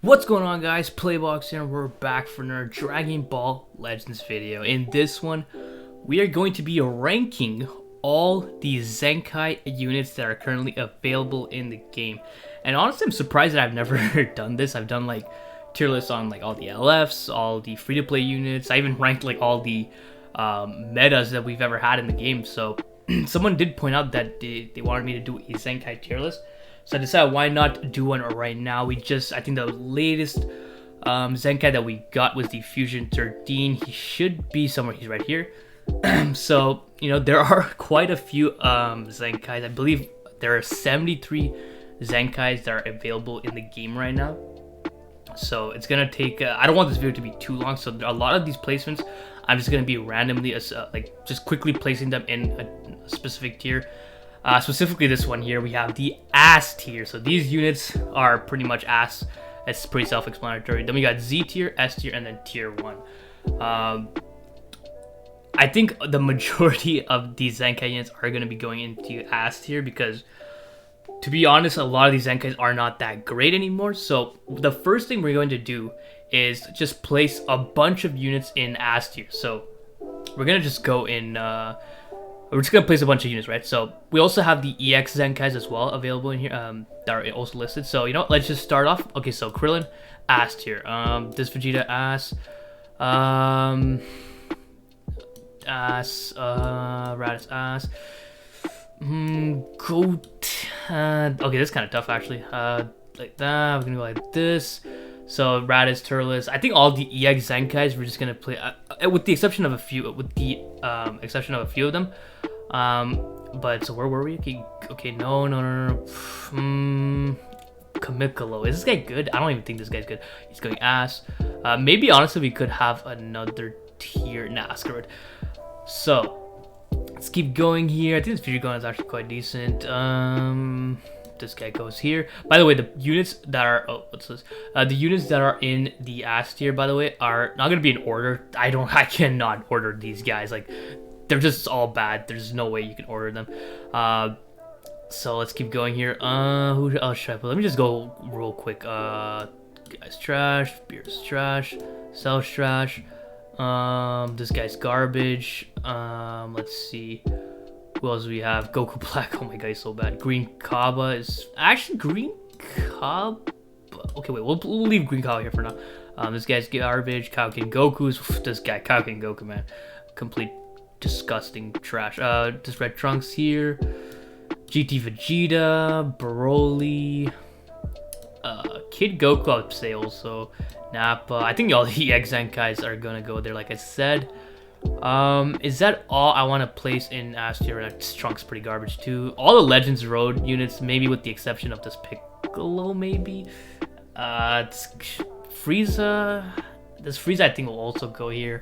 What's going on, guys? PlayBox here, and we're back for another Dragon Ball Legends video. In this one, we are going to be ranking all the Zenkai units that are currently available in the game. And honestly, I'm surprised that I've never done this. I've done like tier lists on like all the LFs, all the free-to-play units. I even ranked like all the metas that we've ever had in the game. So someone did point out that they wanted me to do a Zenkai tier list. So I decided why not do one right now. I think the latest Zenkai that we got was the Fusion 13. He should be somewhere. He's right here. So, you know, there are quite a few Zenkais. I believe there are 73 Zenkais that are available in the game right now. So it's going to take... I don't want this video to be too long. So a lot of these placements, I'm just going to be randomly, just quickly placing them in a specific tier. Specifically this one here, we have the ass tier. So these units are pretty much ass. It's pretty self-explanatory. Then we got Z tier, S tier, and then tier 1. I think the majority of these Zenkai units are going to be going into ass tier because, to be honest, a lot of these Zenkais are not that great anymore. So the first thing we're going to do is just place a bunch of units in ass tier. So we're going to just go in... we're just going to place a bunch of units, right? So we also have the EX Zenkais as well available in here that are also listed. So, you know, let's just start off. Okay, so Krillin, ass tier. This Vegeta, ass. Raditz, ass. Okay, this is kind of tough, actually. Like that. We're going to go like this. So Raditz, Turles. I think all the EX Zenkais we're just gonna play, with the exception of a few. With the exception of a few of them. But so where were we? Okay, no. Kamikolo. Is this guy good? I don't even think this guy's good. He's going ass. Maybe honestly we could have another tier. Nah, screw it. So let's keep going here. I think this future gun is actually quite decent. This guy goes here. By the way, the units that are the units that are in the ass tier, by the way, are not gonna be in order. I cannot order these guys. Like, they're just all bad. There's no way you can order them. So let's keep going here. Who else should I put? Let me just go real quick. Guy's trash. Beer's trash. Cell's trash. This guy's garbage. Let's see. Who else do we have? Goku Black. Oh my god, he's so bad. Green Kaba is... Actually, Green Kaba... Okay, wait. We'll leave Green Kaba here for now. This guy's garbage. Kakarot Goku's... This guy, Kakarot Goku, man. Complete disgusting trash. This Red Trunks here. GT Vegeta. Broly. Kid Goku, I would say also. Nappa. I think all the EX Zenkais are gonna go there, like I said. Is that all I want to place in ass tier? This Trunks pretty garbage too. All the Legends Road units, maybe with the exception of this Piccolo, maybe. It's Frieza. This Frieza I think will also go here.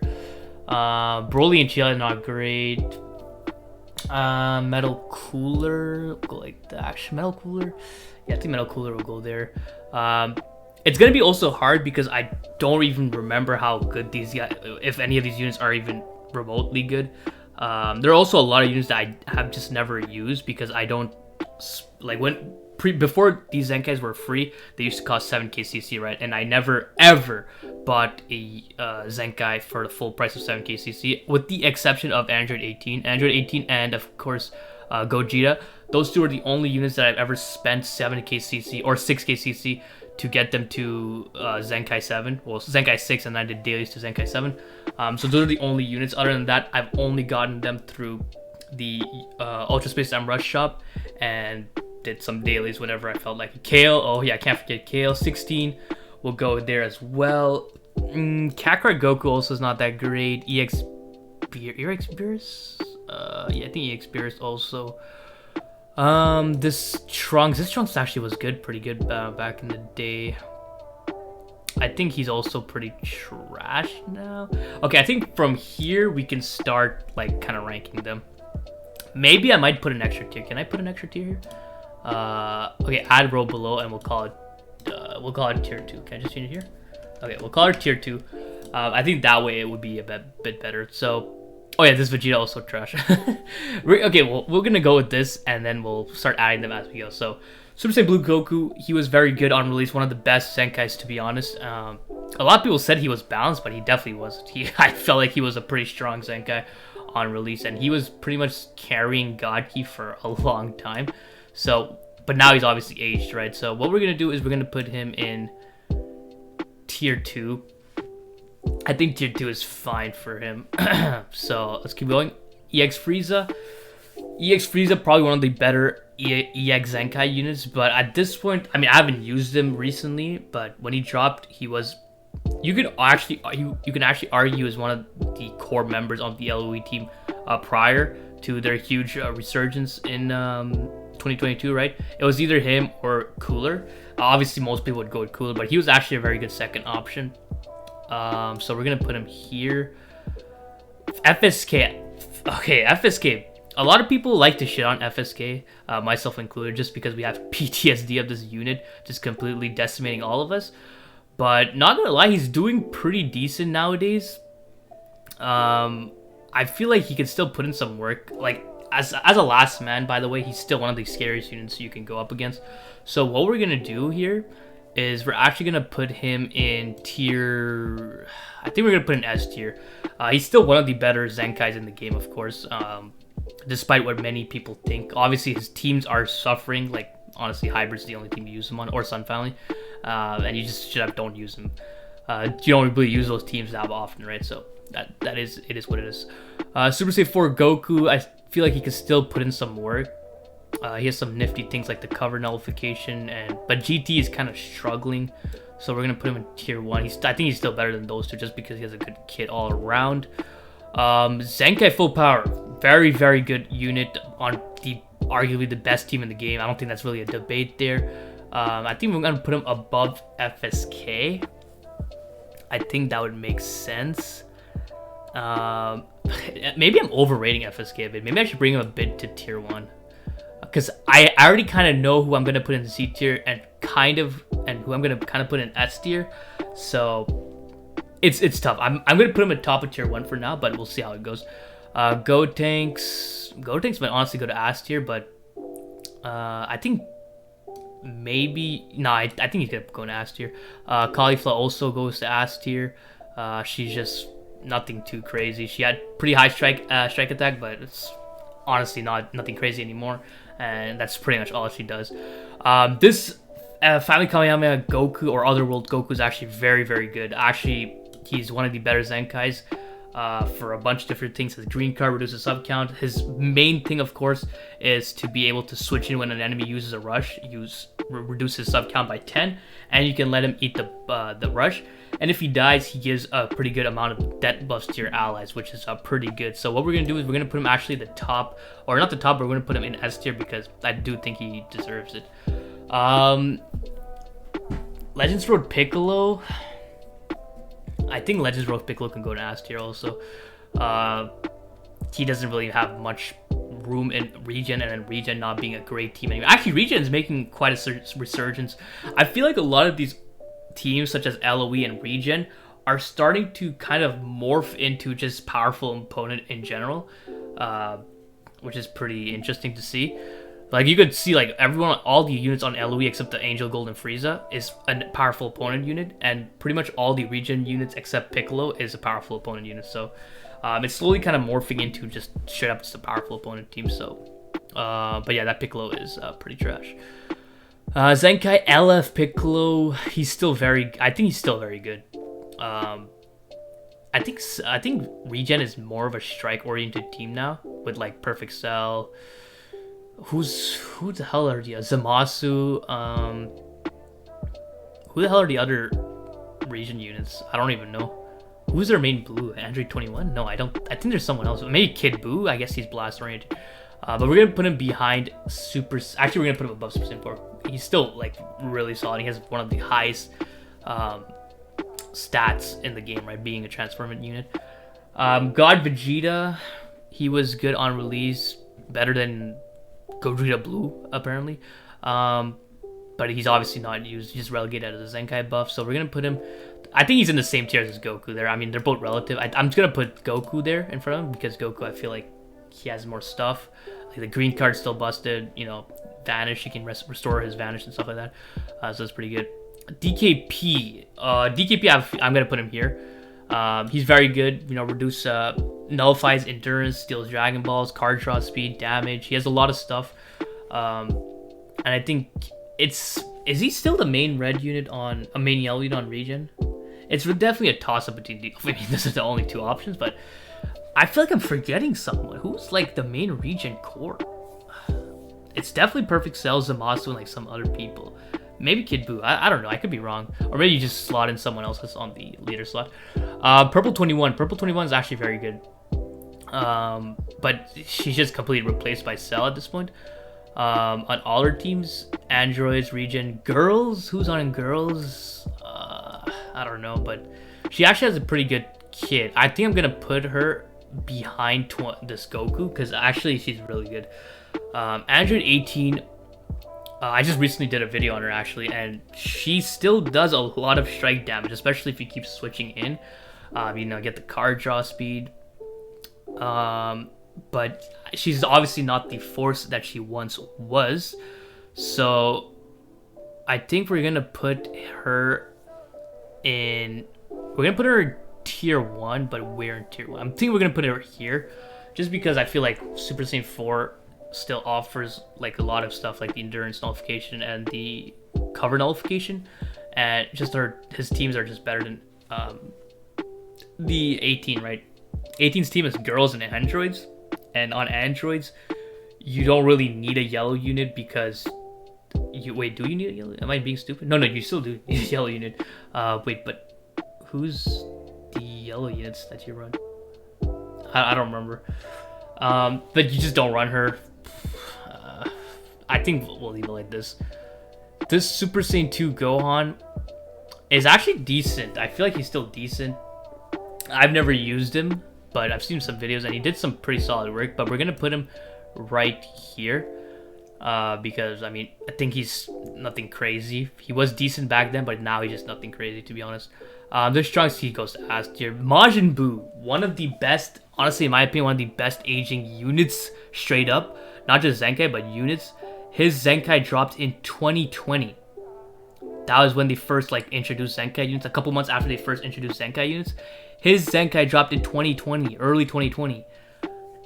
Broly and Chila not great. Metal Cooler, go like that. Actually, Metal Cooler. Yeah, I think Metal Cooler will go there. It's gonna be also hard because I don't even remember how good these guys, if any of these units are even remotely good. There are also a lot of units that I have just never used because I don't like before these Zenkais were free. They used to cost 7k CC, right? And I never ever bought a Zenkai for the full price of 7k CC, with the exception of Android 18, and of course Gogeta. Those two are the only units that I've ever spent 7k CC or 6k CC to get them to Zenkai 7. Well, Zenkai 6, and I did dailies to Zenkai 7. So those are the only units. Other than that, I've only gotten them through the Ultra Space M Rush shop and did some dailies whenever I felt like. Kale, oh yeah, I can't forget Kale. 16 will go there as well. Kakarot Goku also is not that great. EX Beerus? Yeah, I think EX Beerus also. This Trunks actually was pretty good back in the day. I think he's also pretty trash now. Okay, I think from here we can start like kind of ranking them. Maybe I might put an extra tier. Can I put an extra tier here? Okay, add row below, and we'll call it tier 2. Can I just change it here? Okay, we'll call it tier 2. I think that way it would be a bit better. So. Oh yeah, this Vegeta also trash. Okay, well, we're gonna go with this, and then we'll start adding them as we go. So Super Saiyan Blue Goku, he was very good on release, one of the best Zenkais, to be honest. A lot of people said he was balanced, but he definitely wasn't. I felt like he was a pretty strong Zenkai on release, and he was pretty much carrying God Ki for a long time. So, but now he's obviously aged, right? So what we're going to do is we're going to put him in tier 2. I think tier 2 is fine for him. So let's keep going. EX Frieza. EX Frieza, probably one of the better EX Zenkai units, but at this point, I mean, I haven't used him recently, but when he dropped, he was, you can actually argue as one of the core members of the LOE team prior to their huge resurgence in 2022, right? It was either him or Cooler. Obviously, most people would go with Cooler, but he was actually a very good second option. So we're gonna put him here. FSK. Okay, FSK. A lot of people like to shit on FSK, myself included, just because we have PTSD of this unit just completely decimating all of us. But not gonna lie, he's doing pretty decent nowadays. I feel like he can still put in some work. Like, as a last man, by the way, he's still one of the scariest units you can go up against. So what we're gonna do here is we're actually gonna put him in tier, I think we're gonna put in S tier. He's still one of the better Zenkais in the game, of course, despite what many people think. Obviously, his teams are suffering. Like, honestly, Hybrid's the only team you use him on, or Sun Family, and you just don't use him. You don't really use those teams that often, right? So it is what it is. Super Saiyan 4 Goku, I feel like he can still put in some work. He has some nifty things like the cover nullification, but GT is kind of struggling, so we're gonna put him in tier 1. I think he's still better than those two just because he has a good kit all around. Zenkai Full Power, very, very good unit on arguably the best team in the game. I don't think that's really a debate there. I think we're gonna put him above FSK. I think that would make sense. Maybe I'm overrating FSK a bit. Maybe I should bring him a bit to tier 1. Because I already kind of know who I'm going to put in C tier and who I'm going to kind of put in S tier. So it's tough. I'm going to put him at top of tier 1 for now, but we'll see how it goes. Gotenks might honestly go to S tier, but I think maybe, no, I think he's going to go to S tier. Caulifla also goes to S tier. She's just nothing too crazy. She had pretty high strike attack, but it's honestly nothing crazy anymore, and that's pretty much all she does. This Family Kamiyama Goku, or Otherworld Goku, is actually very, very good. Actually, he's one of the better Zenkais for a bunch of different things. His green card reduces sub count. His main thing, of course, is to be able to switch in when an enemy uses a rush, reduce his sub count by 10, and you can let him eat the rush. And if he dies, he gives a pretty good amount of death buffs to your allies, which is pretty good. So what we're going to do is we're going to put him actually at the top, or not the top, but we're going to put him in S tier because I do think he deserves it. Legends Road Piccolo. I think Legends Road Piccolo can go to S tier also. He doesn't really have much room in Regen, and then Regen not being a great team anymore. Actually, Regen is making quite a resurgence. I feel like a lot of these teams such as LOE and Regen are starting to kind of morph into just powerful opponent in general, which is pretty interesting to see. Like, you could see, like, all the units on LOE except the Angel Gold and Frieza is a powerful opponent unit, and pretty much all the Regen units except Piccolo is a powerful opponent unit. So it's slowly kind of morphing into just straight up just a powerful opponent team. So but yeah, that Piccolo is pretty trash. Zenkai LF Piccolo, I think he's still very good. I think Regen is more of a strike-oriented team now with like Perfect Cell. Who the hell are the Zamasu? Who the hell are the other Regen units? I don't even know. Who's their main blue? Android 21? No, I don't. I think there's someone else. Maybe Kid Buu. I guess he's blast-oriented. But we're gonna put him behind Super. Actually, we're gonna put him above Super Saiyan 4. He's still like really solid. He has one of the highest stats in the game, right? Being a transformant unit. God Vegeta, he was good on release, better than Gogeta Blue apparently. But he's obviously not used. He's relegated as a Zenkai buff. So we're gonna put him. I think he's in the same tier as Goku there. I mean, they're both relative. I'm just gonna put Goku there in front of him because Goku, I feel like he has more stuff. Like the green card's still busted. You know, vanish. He can restore his vanish and stuff like that. So that's pretty good. DKP. DKP. I'm gonna put him here. He's very good. You know, reduce nullifies endurance, steals Dragon Balls, card draw speed, damage. He has a lot of stuff. And I think is he still the main red unit on a main yellow unit on Regen? It's definitely a toss up between I mean, this is the only two options, but I feel like I'm forgetting someone. Who's like the main Regen core? It's definitely Perfect Cell, Zamasu, and like some other people. Maybe Kid Buu. I don't know. I could be wrong. Or maybe you just slot in someone else that's on the leader slot. Purple 21. Purple 21 is actually very good. But she's just completely replaced by Cell at this point. On all her teams, androids, Regen, girls. Who's on in girls? I don't know. But she actually has a pretty good kit. I think I'm going to put her behind this Goku because actually she's really good. Android 18. I just recently did a video on her actually, and she still does a lot of strike damage, especially if you keep switching in. You know, get the card draw speed. But she's obviously not the force that she once was. So I think we're gonna put her in. We're gonna put her in tier 1, but where in tier 1? I'm thinking we're gonna put her here, just because I feel like Super Saiyan 4 still offers like a lot of stuff like the endurance nullification and the cover nullification, and just his teams are just better than the 18, right? 18's team is girls and androids, and on androids you don't really need a yellow unit because do you need a yellow? Am I being stupid? No, you still do need a yellow unit. Wait, but who's the yellow units that you run? I don't remember. But you just don't run her. I think we'll leave it like this. This Super Saiyan 2 Gohan is actually decent. I feel like he's still decent. I've never used him, but I've seen some videos and he did some pretty solid work. But we're gonna put him right here because I mean I think he's nothing crazy. He was decent back then, but now he's just nothing crazy, to be honest. This Trunks, he goes to S tier. Majin Buu, one of the best, honestly in my opinion, one of the best aging units straight up. Not just Zenkai, but units. His Zenkai dropped in 2020. That was when they first like introduced Zenkai units. A couple months after they first introduced Zenkai units. His Zenkai dropped in 2020, early 2020.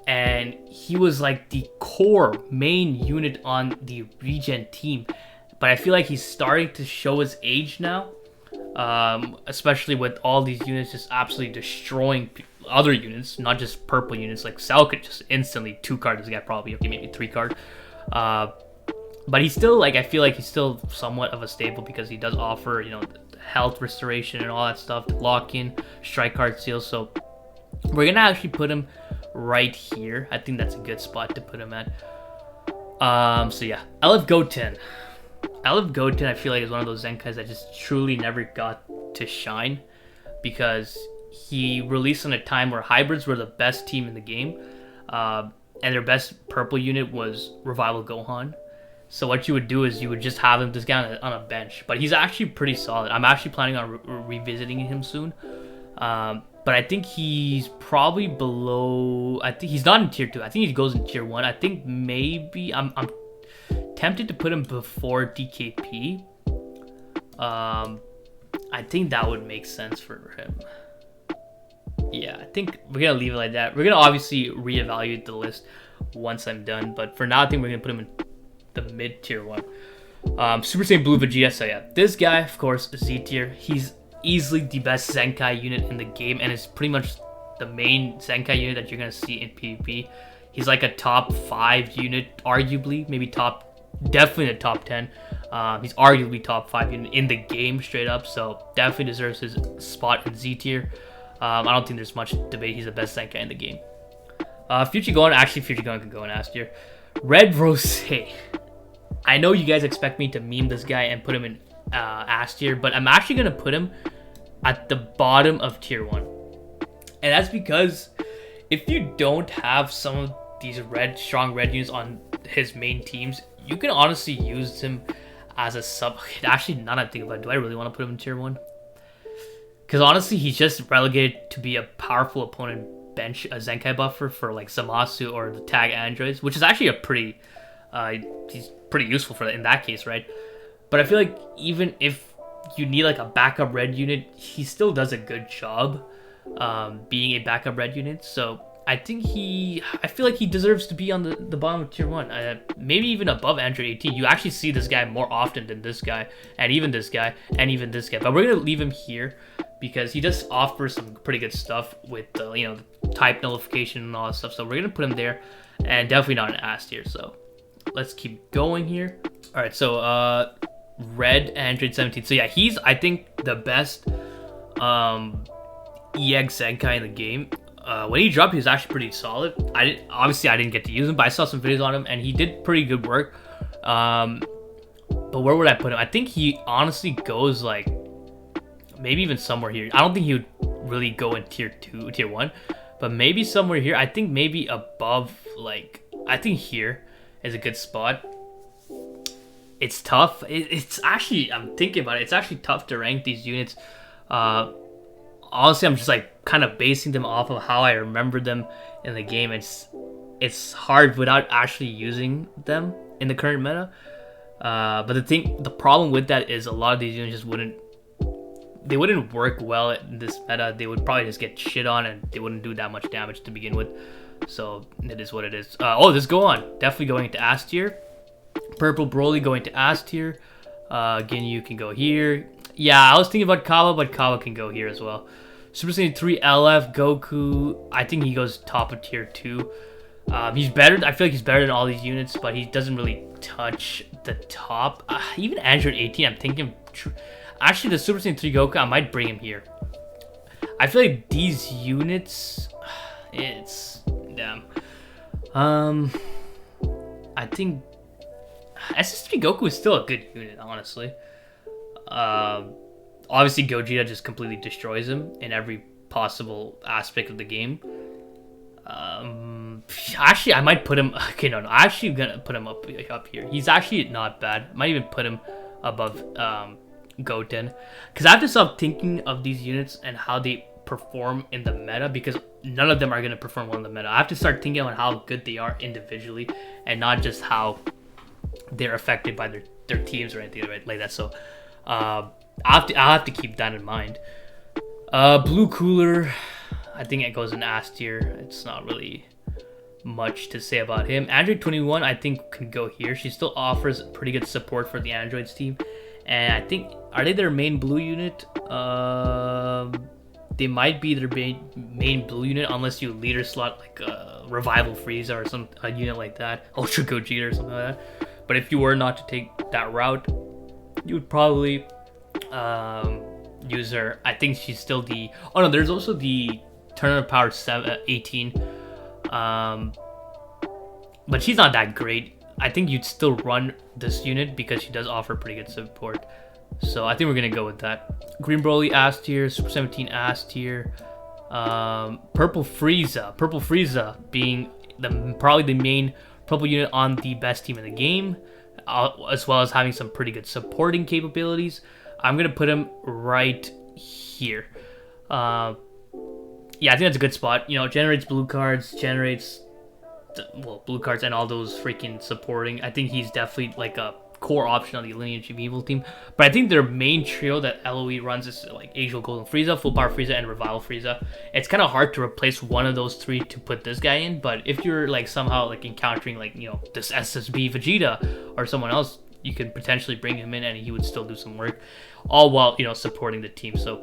And he was like the core main unit on the Regen team. But I feel like he's starting to show his age now. Especially with all these units just absolutely destroying other units, not just purple units. Like Cell could just instantly 2-card this guy, probably, okay, maybe 3-card. But he's still like, I feel like he's still somewhat of a staple because he does offer, you know, health restoration and all that stuff, lock in, strike card seal. So we're gonna actually put him right here. I think that's a good spot to put him at. So yeah, LF Goten. LF Goten, I feel like, is one of those Zenkais that just truly never got to shine because he released on a time where hybrids were the best team in the game, and their best purple unit was Revival Gohan. So what you would do is you would just have him this guy on a bench, but he's actually pretty solid. I'm actually planning on revisiting him soon, but I think he's probably below. I think he's not in tier 2. I think he goes in tier 1. I think maybe I'm tempted to put him before DKP. I think that would make sense for him. Yeah, I think we're gonna leave it like that. We're gonna obviously reevaluate the list once I'm done, but for now I think we're gonna put him in the mid tier 1. Super Saiyan Blue Vegeta. So yeah, this guy, of course, Z tier. He's easily the best Zenkai unit in the game, and it's pretty much the main Zenkai unit that you're gonna see in PvP. He's like a top 5 unit, arguably, maybe definitely the top 10. He's arguably top 5 in the game straight up, so definitely deserves his spot in Z tier. I don't think there's much debate. He's the best Zenkai in the game. Future Gohan could go in S tier. Red Rose. I know you guys expect me to meme this guy and put him in S tier, but I'm actually gonna put him at the bottom of tier 1, and that's because if you don't have some of these strong red units on his main teams, you can honestly use him as a sub. Actually, now that I think about it, do I really want to put him in tier 1? Because honestly, he's just relegated to be a powerful opponent bench a Zenkai buffer for like Zamasu or the tag androids, which is actually a pretty, he's pretty useful for in that case, right? But I feel like even if you need like a backup red unit, he still does a good job being a backup red unit. So I feel like he deserves to be on the bottom of tier 1, maybe even above Android 18. You actually see this guy more often than this guy, and even this guy, and even this guy. But we're gonna leave him here because he does offer some pretty good stuff with you know, the type nullification and all that stuff. So we're gonna put him there, and definitely not an ass tier. So let's keep going here. All right, so red Android 17. So yeah, he's I think the best EX Zenkai in the game. When he dropped, he was actually pretty solid. I didn't get to use him, but I saw some videos on him, and he did pretty good work. But where would I put him? I think he honestly goes like maybe even somewhere here. I don't think he would really go in tier 1, but maybe somewhere here. I think maybe above, like, I think here is a good spot. It's tough. It's actually, I'm thinking about it. It's actually tough to rank these units. Honestly, I'm just like kind of basing them off of how I remember them in the game. It's hard without actually using them in the current meta. But the problem with that is a lot of these units just wouldn't work well in this meta. They would probably just get shit on, and they wouldn't do that much damage to begin with. So it is what it is. Let's go on. Definitely going to S tier. Purple Broly going to S tier. Ginyu can go here. Yeah, I was thinking about Kawa, but Kawa can go here as well. Super Saiyan 3 LF Goku, I think he goes top of tier 2. He's better. I feel like he's better than all these units, but he doesn't really touch the top. Even Android 18, I'm thinking. Actually, the Super Saiyan 3 Goku, I might bring him here. I feel like these units, it's damn. I think SS3 Goku is still a good unit, honestly. Obviously, Gogeta just completely destroys him in every possible aspect of the game. Actually, I might put him. Okay, no. I'm actually gonna put him up here. He's actually not bad. I might even put him above Goten, because I have to stop thinking of these units and how they perform in the meta, because none of them are gonna perform well in the meta. I have to start thinking about how good they are individually, and not just how they're affected by their teams or anything like that. So I'll have to keep that in mind. Blue Cooler, I think it goes in S tier. It's not really much to say about him. Android 21, I think, can go here. She still offers pretty good support for the Androids team, and I think, are they their main blue unit? They might be their main blue unit, unless you leader slot like Revival Frieza or a unit like that, Ultra Gogeta or something like that. But if you were not to take that route, you would probably use her. I think she's still the. Oh no, there's also the Tournament Power 18. But she's not that great. I think you'd still run this unit because she does offer pretty good support. So I think we're gonna go with that. Green Broly S tier, Super 17 S tier. Purple Frieza being probably the main purple unit on the best team in the game, as well as having some pretty good supporting capabilities. I'm gonna put him right here. Yeah, I think that's a good spot. You know, generates blue cards, blue cards and all those freaking supporting. I think he's definitely like a core option on the Lineage of Evil team. But I think their main trio that LOE runs is like Age-Old Golden Frieza, Full Power Frieza, and Revival Frieza. It's kind of hard to replace one of those three to put this guy in, but if you're like somehow like encountering like, you know, this SSB Vegeta or someone else, you could potentially bring him in and he would still do some work, all while, you know, supporting the team. So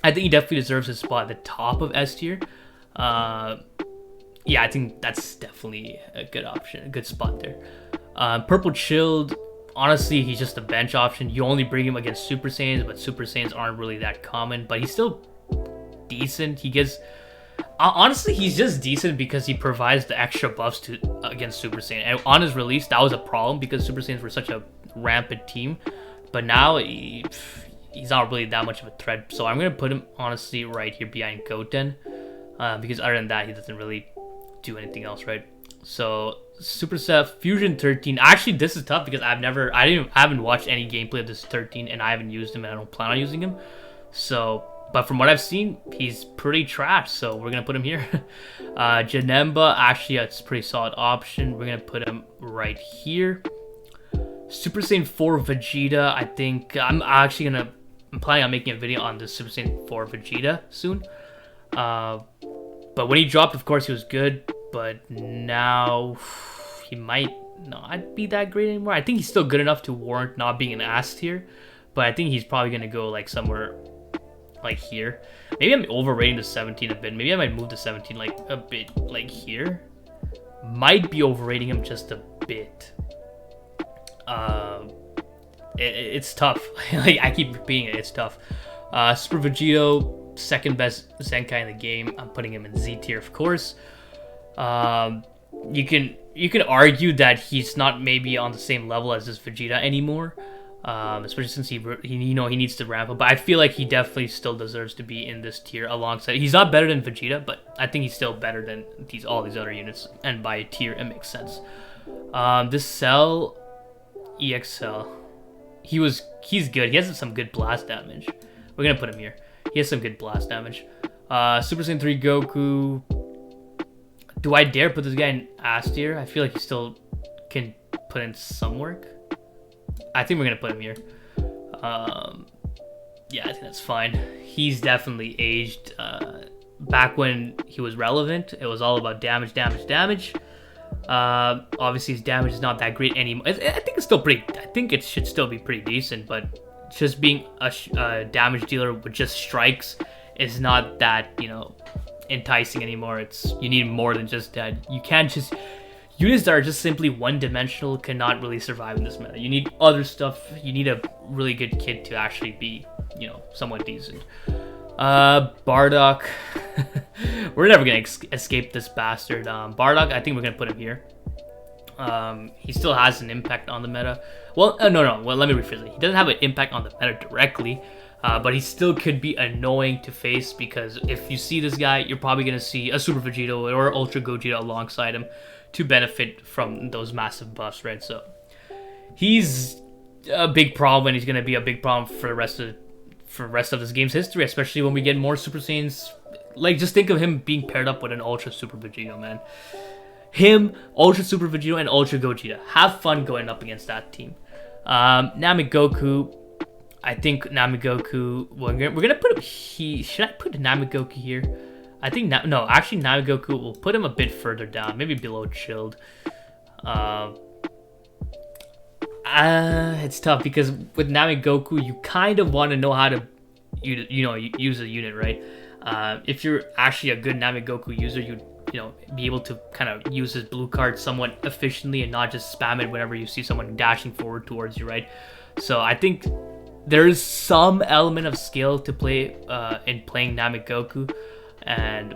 I think he definitely deserves his spot at the top of S tier. Yeah, I think that's definitely a good option, a good spot there. Purple Chilled, honestly, he's just a bench option. You only bring him against Super Saiyans, but Super Saiyans aren't really that common. But he's still decent. He gives... honestly, he's just decent because he provides the extra buffs against Super Saiyan. And on his release, that was a problem because Super Saiyans were such a rampant team. But now, he's not really that much of a threat. So I'm going to put him, honestly, right here behind Goten. Because other than that, he doesn't really do anything else, right? So Super Set Fusion 13. Actually, this is tough because I haven't watched any gameplay of this 13, and I haven't used him, and I don't plan on using him. So But from what I've seen, he's pretty trash, so we're gonna put him here. Janemba, actually, it's a pretty solid option. We're gonna put him right here. Super Saiyan 4 Vegeta, I think I'm planning on making a video on the Super Saiyan 4 Vegeta soon. But when he dropped, of course, he was good, but now he might not be that great anymore. I think he's still good enough to warrant not being an S tier, but I think he's probably gonna go like somewhere like here. Maybe I'm overrating the 17 a bit. Maybe I might move the 17 like a bit like here. Might be overrating him just a bit. It's tough. Like I keep repeating it, it's tough. Super Vegito, second best Zenkai in the game. I'm putting him in Z tier, of course. You can argue that he's not maybe on the same level as this Vegeta anymore, especially since he needs to ramp up. But I feel like he definitely still deserves to be in this tier alongside. He's not better than Vegeta, but I think he's still better than all these other units. And by tier, it makes sense. This Cell, EXL, he's good. He has some good blast damage. We're gonna put him here. He has some good blast damage. Super Saiyan 3 Goku. Do I dare put this guy in S tier? I feel like he still can put in some work. I think we're gonna put him here. Yeah, I think that's fine. He's definitely aged. Back when he was relevant, it was all about damage. Obviously his damage is not that great anymore. I think it's still pretty. I think it should still be pretty decent, but just being a damage dealer with just strikes is not that, enticing anymore. You need more than just that. You can't just units that are just simply one-dimensional cannot really survive in this meta. You need other stuff. You need a really good kid to actually be, somewhat decent. Bardock. We're never gonna escape this bastard. Bardock, I think we're gonna put him here. He still has an impact on the meta. Well, no. Well, let me rephrase it. He doesn't have an impact on the meta directly, but he still could be annoying to face, because if you see this guy, you're probably gonna see a Super Vegeta or Ultra Gogeta alongside him to benefit from those massive buffs, right? So he's a big problem, and he's gonna be a big problem for the rest of this game's history, especially when we get more Super Saiyans. Like, just think of him being paired up with an Ultra Super Vegeta, man. Him, Ultra Super Vegeta, and Ultra Gogeta. Have fun going up against that team. Namek Goku. I think Namek Goku. We're gonna put him. Should I put Namek Goku here? I think no. Actually, Namek Goku. We'll put him a bit further down, maybe below Chilled. It's tough because with Namek Goku, you kind of want to know how to, use a unit, right? If you're actually a good Namek Goku user, you'd be able to kind of use his blue card somewhat efficiently and not just spam it whenever you see someone dashing forward towards you, right? So I think there is some element of skill to play in playing Namek Goku, and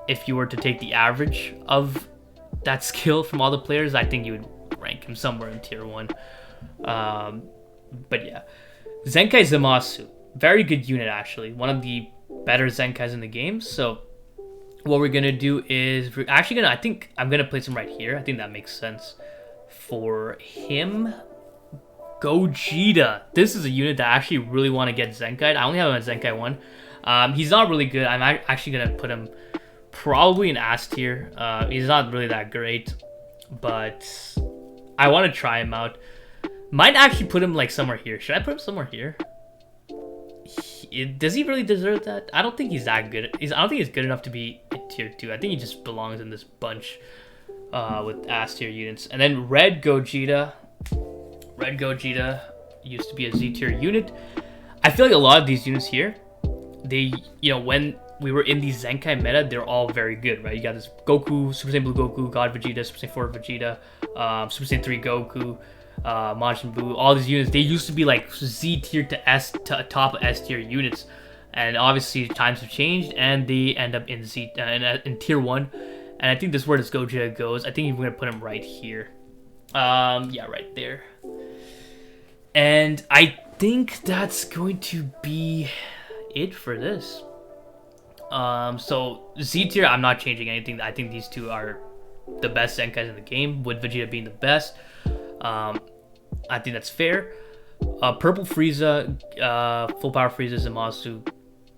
if you were to take the average of that skill from all the players, I think you would rank him somewhere in tier 1. But yeah, Zenkai Zamasu, very good unit actually, one of the better Zenkais in the game. So what we're gonna do is we're actually I think I'm gonna place him right here. I think that makes sense for him. Gogeta, this is a unit that I actually really want to get Zenkai. I only have him at Zenkai 1. He's not really good. I'm actually gonna put him probably in S tier. He's not really that great, but I want to try him out. Might actually put him like somewhere here. Should I put him somewhere here? Does he really deserve that? I don't think he's that good. I don't think he's good enough to be in tier 2. I think he just belongs in this bunch with S tier units. And then Red Gogeta. Red Gogeta used to be a Z tier unit. I feel like a lot of these units here, they, when we were in the Zenkai meta, they're all very good, right? You got this Goku, Super Saiyan Blue Goku, God Vegeta, Super Saiyan 4 Vegeta, Super Saiyan 3 Goku, Majin Buu. All these units, they used to be like Z tier to top S tier units, and obviously times have changed, and they end up in in tier 1. And I think this is where this Gogeta goes. I think we're gonna put him right here. Yeah, right there. And I think that's going to be it for this. So Z tier, I'm not changing anything. I think these two are the best Zenkais in the game, with Vegeta being the best. I think that's fair. Purple Frieza, full power Frieza, Zamasu,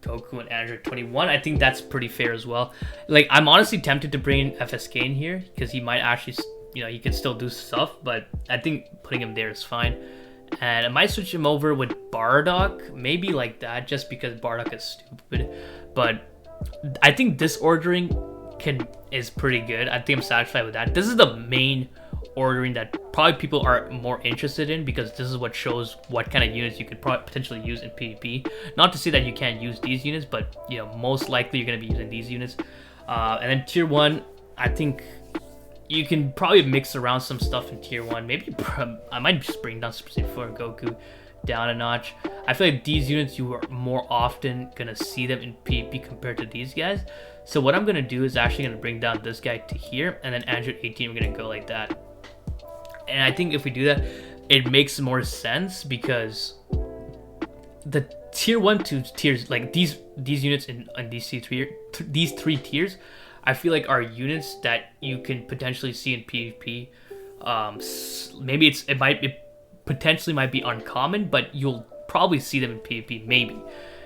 Goku and Android 21. I think that's pretty fair as well. Like, I'm honestly tempted to bring in FSK in here because he might actually, you know, he can still do stuff, but I think putting him there is fine. And I might switch him over with Bardock, maybe like that, just because Bardock is stupid. But I think this ordering is pretty good. I think I'm satisfied with that. This is the main ordering that probably people are more interested in, because this is what shows what kind of units you could potentially use in PvP. Not to say that you can't use these units, but you know, most likely you're going to be using these units. And then tier 1, I think you can probably mix around some stuff in tier 1. Maybe I might just bring down Super Saiyan 4 and Goku down a notch. I feel like these units, you are more often gonna see them in PvP compared to these guys. So what I'm gonna do is actually gonna bring down this guy to here, and then Android 18, we're gonna go like that. And I think if we do that, it makes more sense, because the tier 1 to tiers, like these units in these three tiers, I feel like are units that you can potentially see in PvP. Maybe it potentially might be uncommon, but you'll probably see them in PvP, maybe.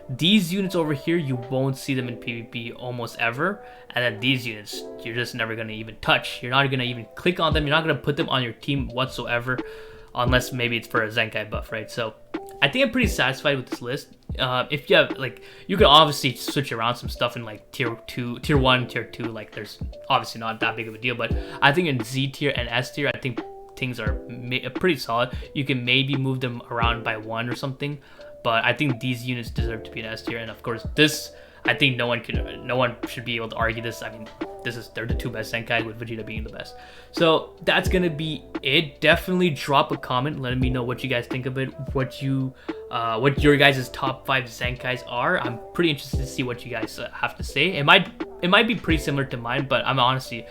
These units over here, you won't see them in PvP almost ever. And then these units, you're just never going to even touch. You're not going to even click on them. You're not going to put them on your team whatsoever, unless maybe it's for a Zenkai buff, right? So I think I'm pretty satisfied with this list. If you have, like, you could obviously switch around some stuff in like tier 1, tier 2. Like, there's obviously not that big of a deal, but I think in Z tier and S tier, I think things are pretty solid. You can maybe move them around by 1 or something, but I think these units deserve to be in S tier. And of course, this, I think no one should be able to argue this. I mean, they're the two best Zenkai, with Vegeta being the best. So that's gonna be it. Definitely drop a comment letting me know what you guys think of it, what your guys' top 5 Zenkais are. I'm pretty interested to see what you guys have to say. It might be pretty similar to mine, but I'm honestly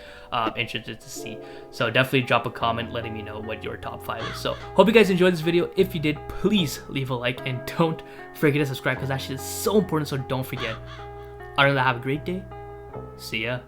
interested to see. So definitely drop a comment letting me know what your top 5 is. So hope you guys enjoyed this video. If you did, please leave a like, and don't forget to subscribe, because that shit is so important, so don't forget. Other than that, have a great day. See ya.